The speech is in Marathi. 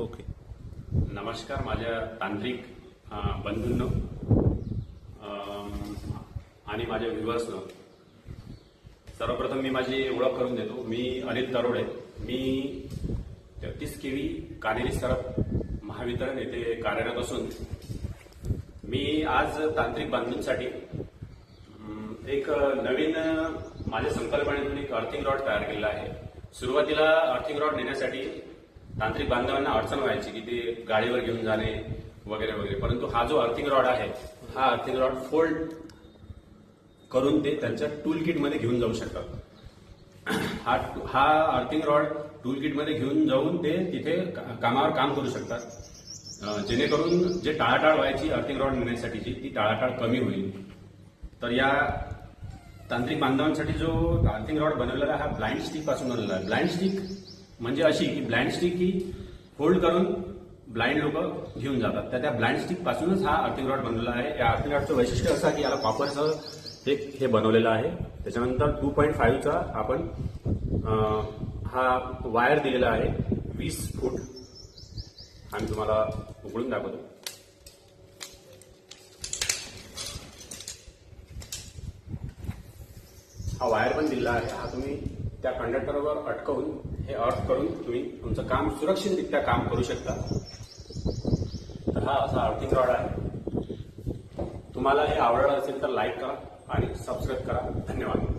ओके. नमस्कार माझ्या तांत्रिक बंधूंनो आणि माझ्या व्ह्युअर्सनो. सर्वप्रथम मी माझी ओळख करून देतो. मी अनिल तरोडे. मी 33 केवी कानेरी सरप महावितरण येथे कार्यरत असून मी आज तांत्रिक बांधणीसाठी एक नवीन माझ्या संकल्पनेतून एक अर्थिंग रॉड तयार केलेला आहे. सुरुवातीला अर्थिंग रॉड नेण्यासाठी तांत्रिक बांधवांना अडचण व्हायची की ते गाडीवर घेऊन जाणे वगैरे वगैरे, परंतु हा जो अर्थिंग रॉड आहे हा अर्थिंग रॉड फोल्ड करून ते त्यांच्या टूल किटमध्ये घेऊन जाऊ शकतात. हा अर्थिंग रॉड टूल किटमध्ये घेऊन जाऊन ते तिथे कामावर काम करू शकतात, जेणेकरून जे टाळाटाळ व्हायची अर्थिंग रॉड नेण्यासाठीची ती टाळाटाळ कमी होईल. तर या तांत्रिक बांधवांसाठी जो अर्थिंग रॉड बनवलेला हा ब्लाइंड स्टिक पासून बनवलेला आहे. ब्लाइंड स्टिक म्हणजे अशी की ब्लाइंड स्टिक ही फोल्ड करून ब्लाइंड लोक घेऊन जातात. त्या ब्लाइंड स्टिक पासूनच हा अर्थिंग रॉड बनवलेला आहे. या अर्थिंग रॉडचं वैशिष्ट्य असं की याला कॉपरचं हे बनवलेलं आहे. त्याच्यानंतर 2.5चा आपण हा वायर दिलेला आहे 20 फूट. आम्ही तुम्हाला उघडून दाखवतो. हा वायर पण दिलेला आहे. हा तुम्ही त्या कंडक्टरवर अटकवून हे अर्थ करून तुम्ही तुमचं काम सुरक्षितरित्या काम करू शकता. तर हा असा अर्थिंग रॉड आहे. तुम्हाला हे आवडलं असेल तर लाईक करा आणि सबस्क्राईब करा. धन्यवाद.